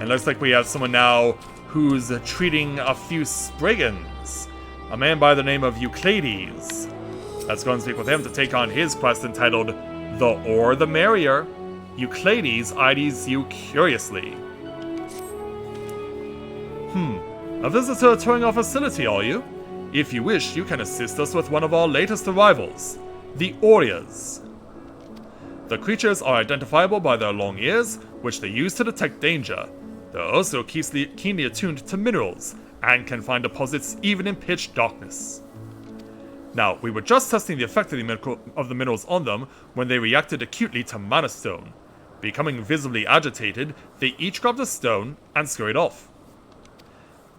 And it looks like we have someone now who's treating a few Spriggans. A man by the name of Euclides. Let's go and speak with him to take on his quest entitled The Or the Merrier. Euclides eyes you curiously. A visitor touring our facility, are you? If you wish, you can assist us with one of our latest arrivals, the Orias. The creatures are identifiable by their long ears, which they use to detect danger. They're also keenly attuned to minerals, and can find deposits even in pitch darkness. Now, we were just testing the effect of the minerals on them when they reacted acutely to Mana Stone. Becoming visibly agitated, they each grabbed a stone and scurried off.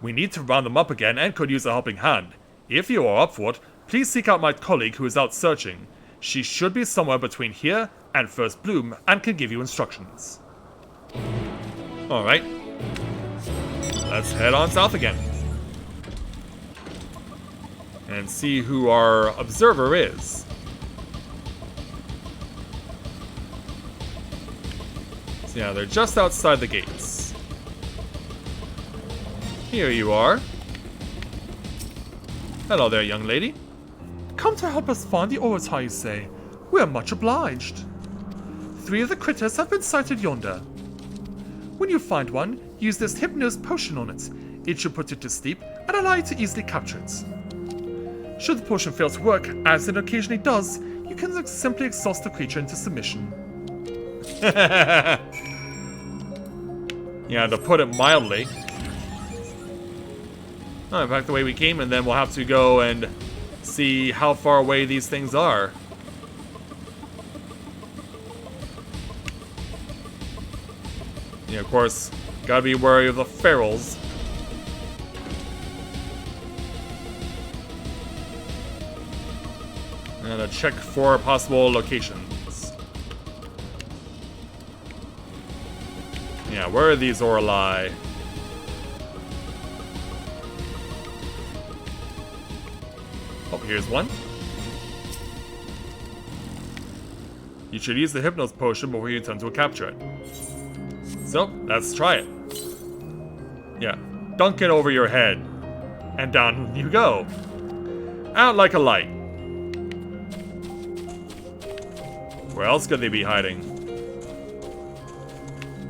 We need to round them up again and could use a helping hand. If you are up for it, please seek out my colleague who is out searching. She should be somewhere between here and First Bloom and can give you instructions. Alright. Let's head on south again. And see who our observer is. So yeah, they're just outside the gates. Here you are. Hello there, young lady. Come to help us find the Orotai, you say? We are much obliged. 3 of the critters have been sighted yonder. When you find one, use this Hypnos potion on it. It should put it to sleep and allow you to easily capture it. Should the potion fail to work, as it occasionally does, you can simply exhaust the creature into submission. Yeah, to put it mildly. Alright, back the way we came, and then we'll have to go and see how far away these things are. Yeah, of course, gotta be wary of the ferals. And check for possible locations. Yeah, where are these Orli? Oh, here's one. You should use the Hypnos potion before you attempt to capture it. So, let's try it. Yeah, dunk it over your head. And down you go. Out like a light. Where else could they be hiding?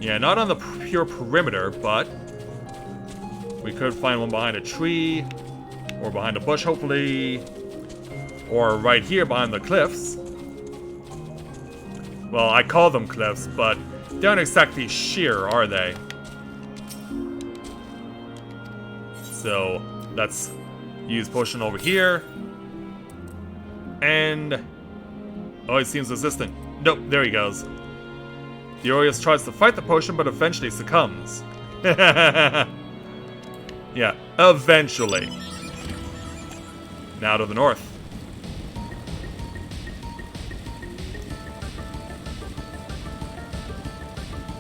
Yeah, not on the pure perimeter, but we could find one behind a tree, or behind a bush, hopefully, or right here behind the cliffs. Well, I call them cliffs, but they aren't exactly sheer, are they? So, let's use potion over here. And oh, he seems resistant. Nope, there he goes. The Orius tries to fight the potion, but eventually succumbs. Yeah, eventually. Now to the north.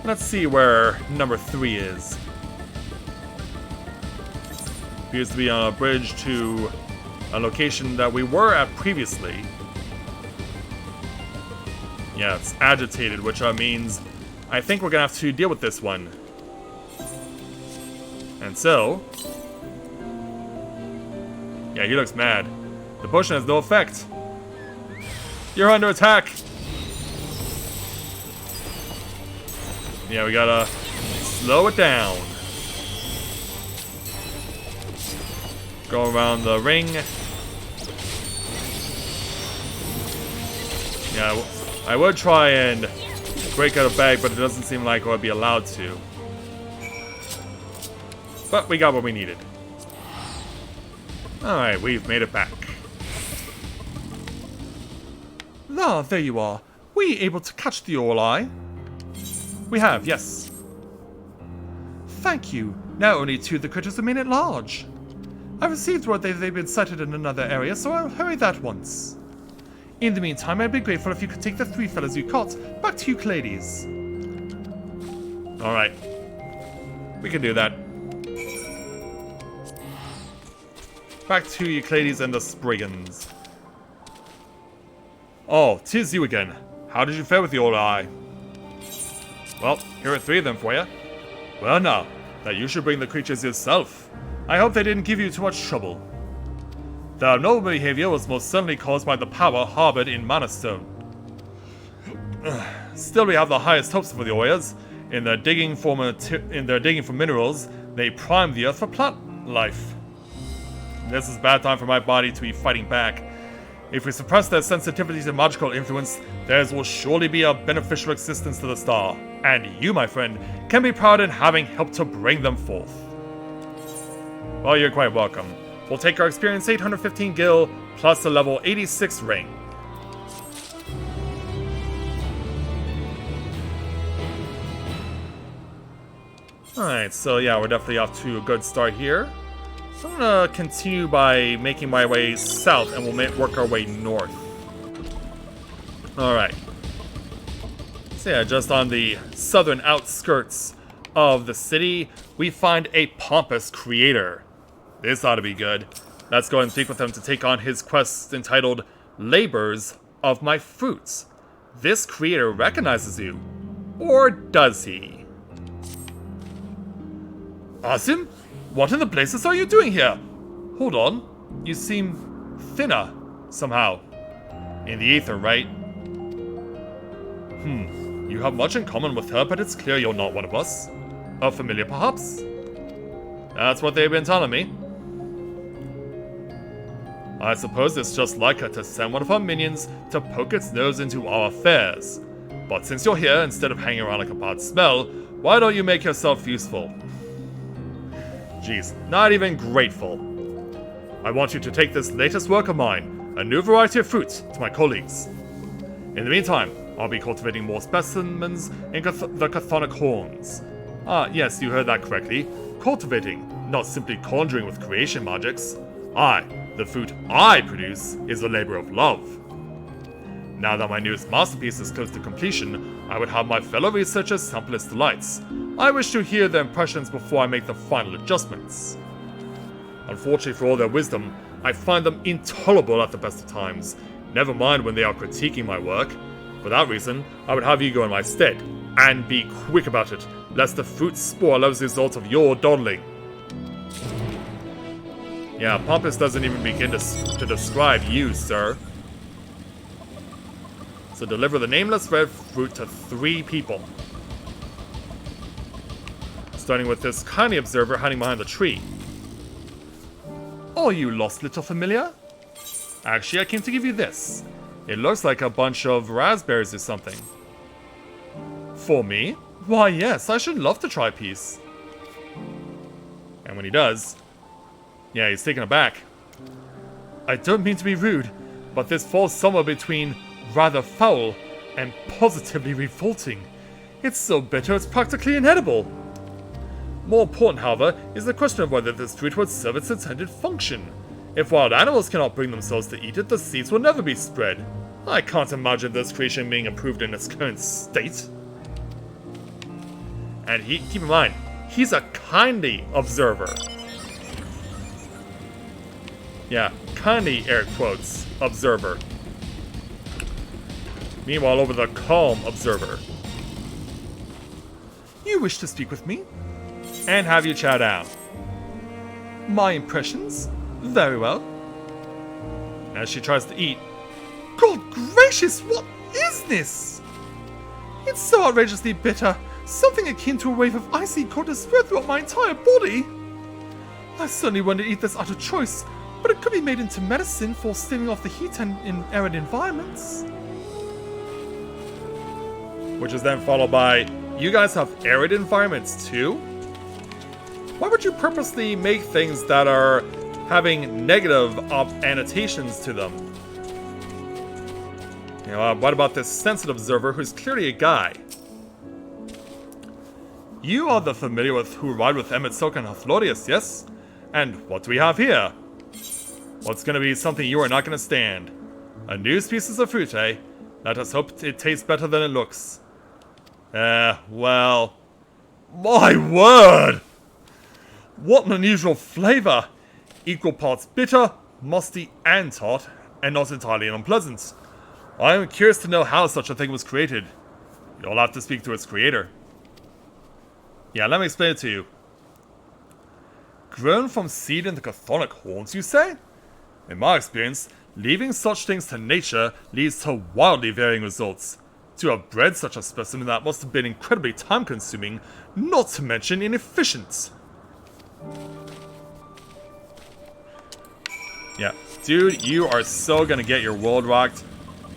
Let's see where number 3 is. Appears to be on a bridge to a location that we were at previously. Yeah, it's agitated, which means I think we're gonna have to deal with this one. And so... yeah, he looks mad. The potion has no effect. You're under attack! Yeah, we gotta slow it down. Go around the ring. Yeah, I would try and break out a bag, but it doesn't seem like I would be allowed to. But we got what we needed. Alright, we've made it back. Ah, there you are. Were you able to catch the Orli? We have, yes. Thank you. Now only 2 of the critters remain at large. I've received word that they've been sighted in another area, so I'll hurry that once. In the meantime, I'd be grateful if you could take the 3 fellows you caught back to Euclides. Alright. We can do that. Back to Euclides and the Spriggans. Oh, 'tis you again. How did you fare with the old eye? Well, here are 3 of them for you. Well now, that you should bring the creatures yourself. I hope they didn't give you too much trouble. Their abnormal behavior was most certainly caused by the power harbored in Mana Stone. Still, we have the highest hopes for the Oyas. In their digging for minerals, they prime the earth for plant life. This is a bad time for my body to be fighting back. If we suppress their sensitivity to magical influence, theirs will surely be a beneficial existence to the star. And you, my friend, can be proud in having helped to bring them forth. Well, you're quite welcome. We'll take our experience 815 gil, plus a level 86 ring. Alright, so yeah, we're definitely off to a good start here. So I'm gonna continue by making my way south, and we'll work our way north. Alright. So yeah, just on the southern outskirts of the city, we find a pompous creator. This ought to be good. Let's go and speak with him to take on his quest entitled Labors of My Fruits. This creator recognizes you. Or does he? Asim? What in the blazes are you doing here? Hold on. You seem thinner, somehow. In the ether, right? You have much in common with her, but it's clear you're not one of us. A familiar, perhaps? That's what they've been telling me. I suppose it's just like her to send one of her minions to poke its nose into our affairs. But since you're here, instead of hanging around like a bad smell, why don't you make yourself useful? Jeez, not even grateful. I want you to take this latest work of mine, a new variety of fruit, to my colleagues. In the meantime, I'll be cultivating more specimens in the chthonic horns. Ah, yes, you heard that correctly. Cultivating, not simply conjuring with creation magics. The fruit I produce is a labor of love. Now that my newest masterpiece is close to completion, I would have my fellow researchers sample its delights. I wish to hear their impressions before I make the final adjustments. Unfortunately for all their wisdom, I find them intolerable at the best of times, never mind when they are critiquing my work. For that reason, I would have you go in my stead, and be quick about it, lest the fruit spoil as a result of your dawdling. Yeah, Pompous doesn't even begin to describe you, sir. So deliver the nameless red fruit to 3 people. Starting with this kindly observer hiding behind the tree. Are you lost, little familiar? Actually, I came to give you this. It looks like a bunch of raspberries or something. For me? Why yes, I should love to try a piece. And when he does, yeah, he's taken aback. I don't mean to be rude, but this falls somewhere between rather foul and positively revolting. It's so bitter it's practically inedible. More important, however, is the question of whether this fruit would serve its intended function. If wild animals cannot bring themselves to eat it, the seeds will never be spread. I can't imagine this creation being approved in its current state. And keep in mind, he's a kindly observer. Yeah, kindly, air quotes, observer. Meanwhile, over the calm observer. You wish to speak with me? And have you chow down. My impressions? Very well. As she tries to eat. God gracious, what is this? It's so outrageously bitter. Something akin to a wave of icy cold has spread throughout my entire body. I certainly wouldn't eat this out of choice, but it could be made into medicine for staving off the heat and in arid environments. Which is then followed by, you guys have arid environments too? Why would you purposely make things that are having negative annotations to them? You know, what about this sensitive observer who's clearly a guy? You are the familiar with who ride with Emmett Silk and Hathlorius, yes? And what do we have here? What's gonna be something you are not gonna stand? A new species of fruit, eh? Let us hope it tastes better than it looks. Well... My word! What an unusual flavor! Equal parts bitter, musty, and tart, and not entirely unpleasant. I am curious to know how such a thing was created. You'll have to speak to its creator. Yeah, let me explain it to you. Grown from seed into chthonic horns, you say? In my experience, leaving such things to nature leads to wildly varying results. To have bred such a specimen that must have been incredibly time-consuming, not to mention inefficient. Yeah, dude, you are so gonna get your world rocked.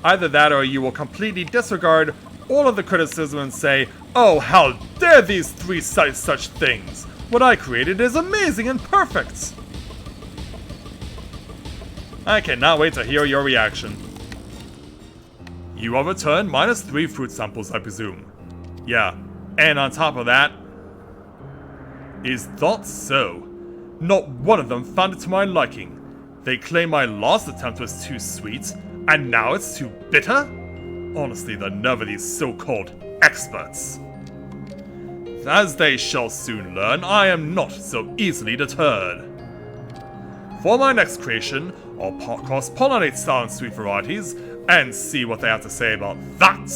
Either that or you will completely disregard all of the criticism and say, "Oh, how dare these three cite such things! What I created is amazing and perfect!" I cannot wait to hear your reaction. You have returned -3 fruit samples, I presume. Yeah, and on top of that... Is that so? Not one of them found it to my liking. They claim my last attempt was too sweet, and now it's too bitter? Honestly, the nerve of these so-called experts. As they shall soon learn, I am not so easily deterred. For my next creation, I'll cross-pollinate sour and sweet varieties, and see what they have to say about that.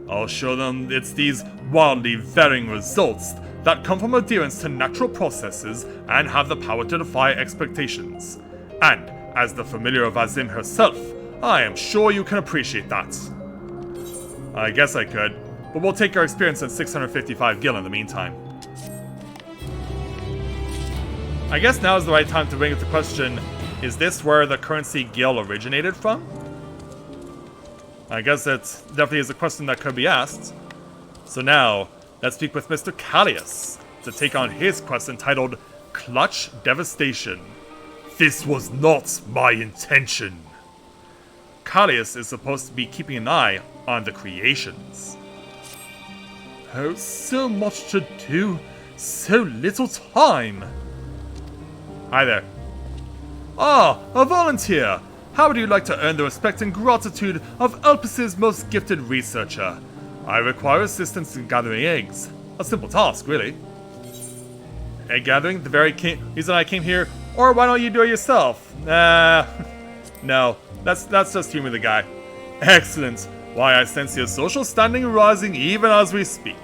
I'll show them it's these wildly varying results that come from adherence to natural processes and have the power to defy expectations. And, as the familiar of Azim herself, I am sure you can appreciate that. I guess I could, but we'll take our experience at 655 gil in the meantime. I guess now is the right time to bring up the question, is this where the currency gil originated from? I guess it definitely is a question that could be asked. So now, let's speak with Mr. Callius to take on his quest entitled Clutch Devastation. This was not my intention. Callius is supposed to be keeping an eye on the creations. Oh, so much to do, so little time. Hi there. Ah, a volunteer! How would you like to earn the respect and gratitude of Elpis' most gifted researcher? I require assistance in gathering eggs. A simple task, really. Egg gathering? The very reason I came here? Or why don't you do it yourself? No, that's just humor the guy. Excellent. Why, I sense your social standing rising even as we speak.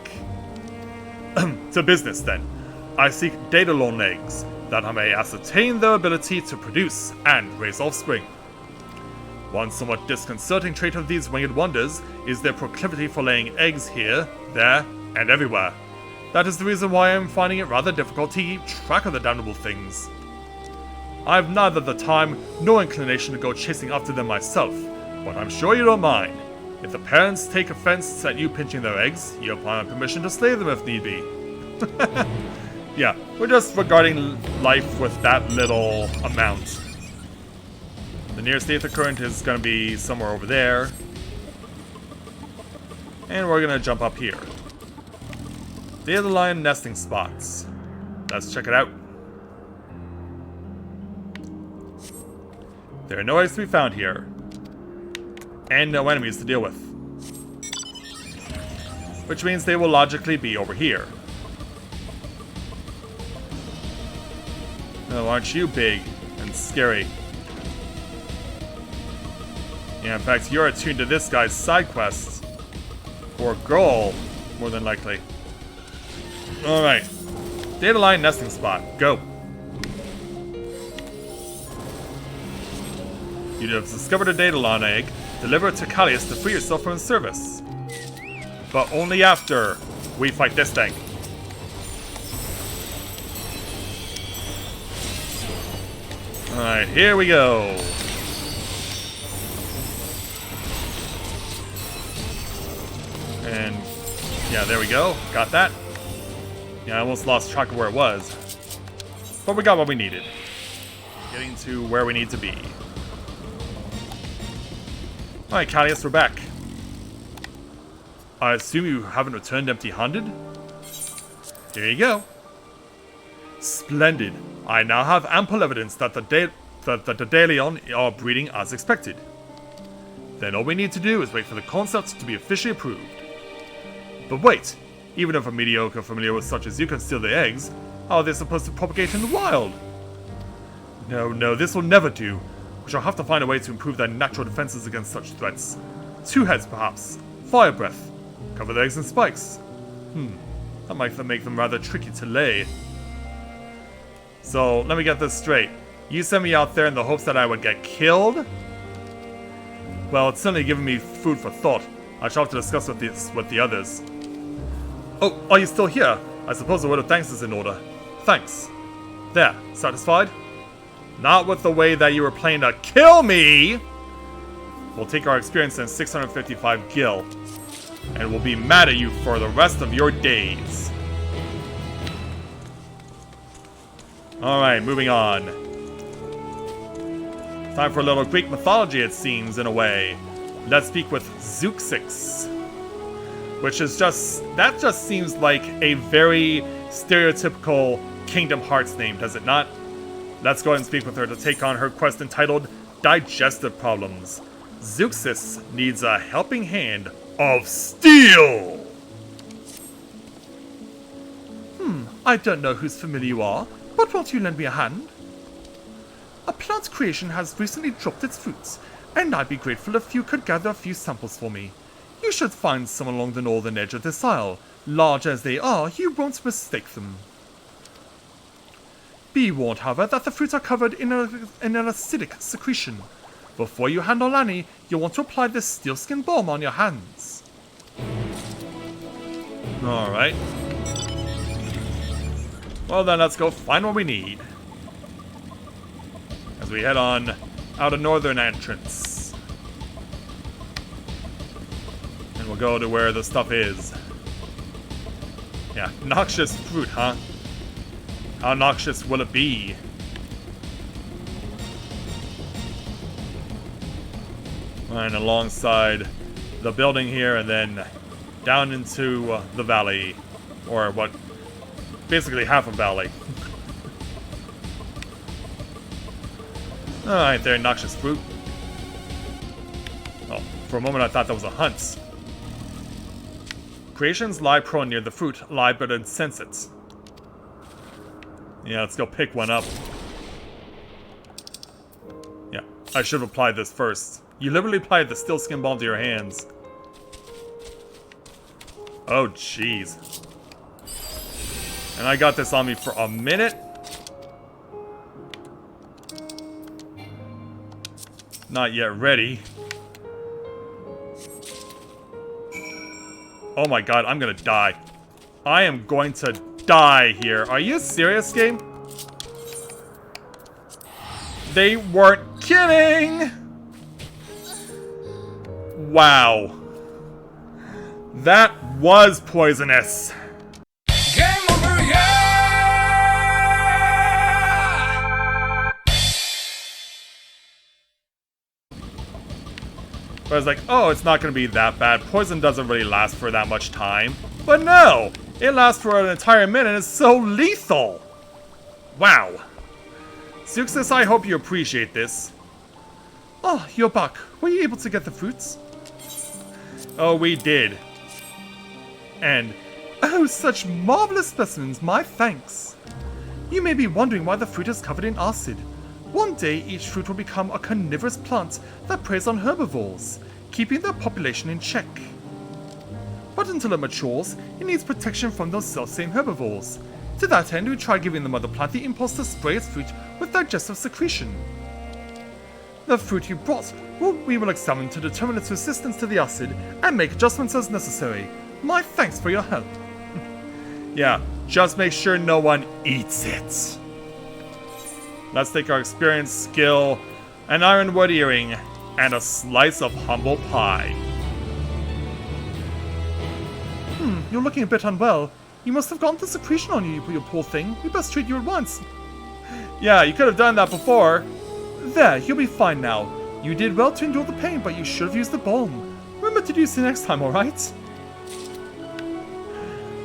To business, then. I seek Daedalon eggs, that I may ascertain their ability to produce and raise offspring. One somewhat disconcerting trait of these winged wonders is their proclivity for laying eggs here, there, and everywhere. That is the reason why I am finding it rather difficult to keep track of the damnable things. I have neither the time nor inclination to go chasing after them myself, but I'm sure you don't mind. If the parents take offense at you pinching their eggs, you apply my permission to slay them if need be. Yeah, we're just regarding life with that little amount. The nearest Aether Current is going to be somewhere over there. And we're going to jump up here. Dandelion nesting spots. Let's check it out. There are no eggs to be found here. And no enemies to deal with. Which means they will logically be over here. Oh, aren't you big and scary? Yeah, in fact, you're attuned to this guy's side quest. Or goal, more than likely. Alright. Dandelion nesting spot. Go. You have discovered a Daedalon egg. Deliver it to Callius to free yourself from his service. But only after we fight this thing. Alright, here we go. And, yeah, there we go. Got that. Yeah, I almost lost track of where it was. But we got what we needed. Getting to where we need to be. Alright, Callius, we're back. I assume you haven't returned empty-handed? Here you go. Splendid. I now have ample evidence that the Daedalion are breeding as expected. Then all we need to do is wait for the concept to be officially approved. But wait, even if a mediocre familiar with such as you can steal the eggs, how are they supposed to propagate in the wild? No, this will never do. We shall have to find a way to improve their natural defenses against such threats. 2 heads, perhaps. Fire breath. Cover the eggs in spikes. That might make them rather tricky to lay. So, let me get this straight. You sent me out there in the hopes that I would get killed? Well, it's certainly given me food for thought. I shall have to discuss with the others. Oh, are you still here? I suppose a word of thanks is in order. Thanks. There, satisfied? Not with the way that you were planning to kill me! We'll take our experience in 655 gil. And we'll be mad at you for the rest of your days. Alright, moving on. Time for a little Greek mythology, it seems, in a way. Let's speak with Zeuxis. Which is that just seems like a very stereotypical Kingdom Hearts name, does it not? Let's go ahead and speak with her to take on her quest entitled Digestive Problems. Zeuxis needs a helping hand of steel! I don't know whose familiar you are, but won't you lend me a hand? A plant creation has recently dropped its fruits, and I'd be grateful if you could gather a few samples for me. You should find some along the northern edge of this isle. Large as they are, you won't mistake them. Be warned, however, that the fruits are covered in an acidic secretion. Before you handle any, you'll want to apply this steelskin balm on your hands. Alright. Well then, let's go find what we need. As we head on out a northern entrance. And we'll go to where the stuff is. Yeah, noxious fruit, huh? How noxious will it be? And alongside the building here, and then down into the valley. Or what? Basically half a valley. Alright there, noxious fruit. Oh, for a moment I thought that was a hunt. Creations lie prone near the fruit, lie but insensate. Yeah, let's go pick one up. Yeah, I should have applied this first. You liberally applied the steel skin balm to your hands. Oh, jeez. And I got this on me for a minute. Not yet ready. Oh my god, I'm gonna die. I am going to die here. Are you serious, game? They weren't kidding! Wow. That was poisonous. Game over, yeah! But I was like, oh, it's not going to be that bad. Poison doesn't really last for that much time. But no! It lasts for an entire minute and it's so lethal! Wow. Zeuxis, I hope you appreciate this. Oh, you're back. Were you able to get the fruits? Oh, we did. And, oh, such marvelous specimens, my thanks. You may be wondering why the fruit is covered in acid. One day, each fruit will become a carnivorous plant that preys on herbivores, keeping their population in check. But until it matures, it needs protection from those self-same herbivores. To that end, we try giving the mother plant the impulse to spray its fruit with digestive secretion. The fruit you brought, we will examine to determine its resistance to the acid and make adjustments as necessary. My thanks for your help. Yeah, just make sure no one eats it. Let's take our experience, skill, an ironwood earring, and a slice of humble pie. You're looking a bit unwell. You must have gotten the secretion on you, you poor thing. We best treat you at once. Yeah, you could have done that before. There, you'll be fine now. You did well to endure the pain, but you should have used the balm. Remember to do so next time, alright?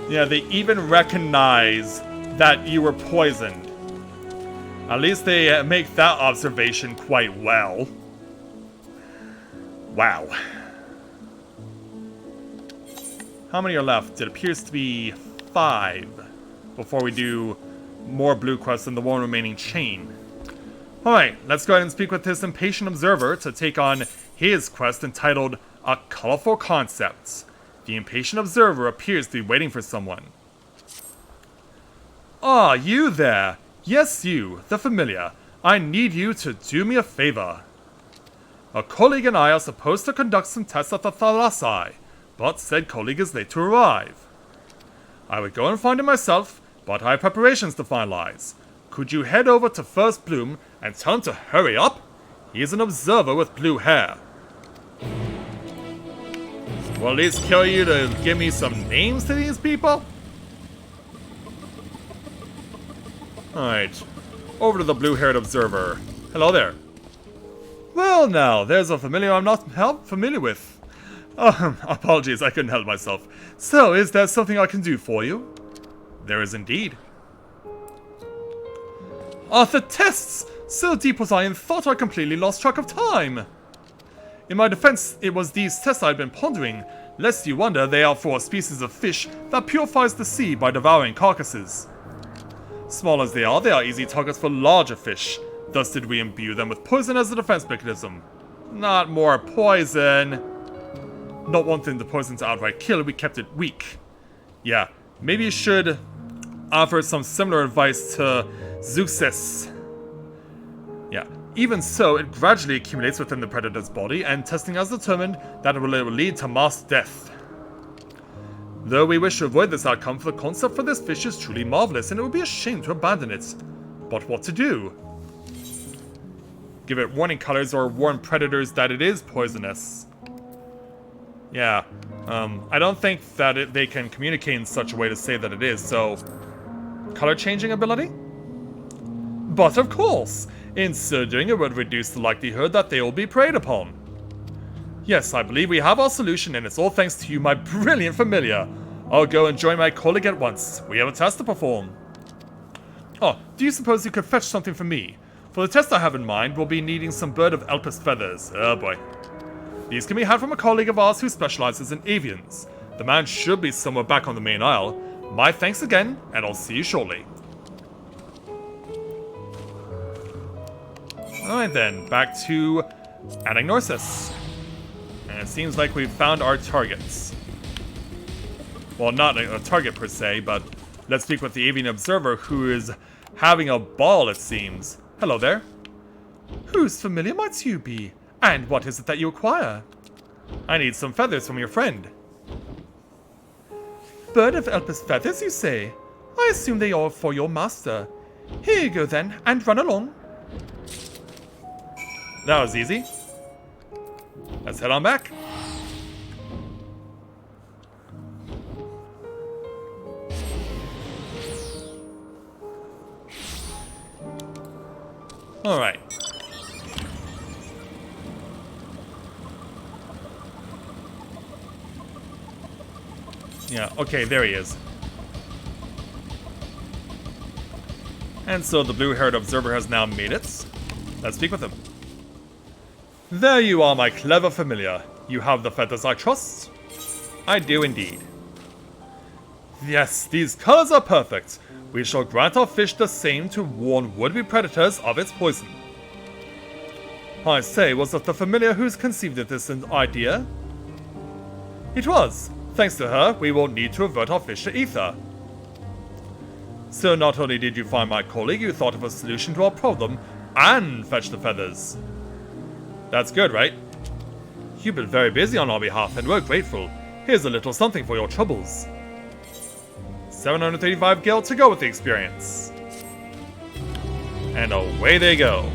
Yeah, they even recognize that you were poisoned. At least they make that observation quite well. Wow. How many are left? It appears to be 5 before we do more blue quests in the one remaining chain. Alright, let's go ahead and speak with this impatient observer to take on his quest entitled A Colorful Concept. The impatient observer appears to be waiting for someone. Ah, you there. Yes, you, the familiar. I need you to do me a favor. A colleague and I are supposed to conduct some tests at the Thalasai, but said colleague is late to arrive. I would go and find him myself, but I have preparations to finalize. Could you head over to First Bloom and tell him to hurry up? He is an observer with blue hair. Will at least kill you to give me some names to these people? Alright, over to the blue-haired observer. Hello there. Well now, there's a familiar I'm not familiar with. Apologies, I couldn't help myself. So, is there something I can do for you? There is indeed. The tests! So deep was I in thought I completely lost track of time. In my defense, it was these tests I'd been pondering. Lest you wonder, they are for a species of fish that purifies the sea by devouring carcasses. Small as they are easy targets for larger fish. Thus did we imbue them with poison as a defense mechanism. Not more poison. Not wanting the poison to outright kill, we kept it weak. Yeah, maybe you should offer some similar advice to Zeuxis. Yeah, even so, it gradually accumulates within the predator's body, and testing has determined that it will lead to mass death. Though we wish to avoid this outcome, for the concept for this fish is truly marvelous, and it would be a shame to abandon it. But what to do? Give it warning colors or warn predators that it is poisonous. Yeah, I don't think that they can communicate in such a way to say that it is, so... Color changing ability? But of course! In so doing, it would reduce the likelihood that they will be preyed upon. Yes, I believe we have our solution, and it's all thanks to you, my brilliant familiar. I'll go and join my colleague at once. We have a test to perform. Oh, do you suppose you could fetch something for me? For the test I have in mind, we'll be needing some bird of Elpis feathers. Oh boy. These can be had from a colleague of ours who specializes in avians. The man should be somewhere back on the main isle. My thanks again, and I'll see you shortly. Alright then, back to Anagnosis. And it seems like we've found our targets. Well, not a target per se, but let's speak with the avian observer who is having a ball, it seems. Hello there. Whose familiar might you be? And what is it that you acquire? I need some feathers from your friend. Bird of Elpis feathers, you say? I assume they are for your master. Here you go then, and run along. That was easy. Let's head on back. Alright. Yeah, okay, there he is. And so the blue-haired observer has now made it. Let's speak with him. There you are, my clever familiar. You have the feathers I trust? I do indeed. Yes, these colors are perfect. We shall grant our fish the same to warn would-be predators of its poison. I say, was it the familiar who's conceived of this idea? It was. Thanks to her, we won't need to avert our fish to ether. So not only did you find my colleague, you thought of a solution to our problem, and fetched the feathers. That's good, right? You've been very busy on our behalf, and we're grateful. Here's a little something for your troubles. 735 gil to go with the experience. And away they go.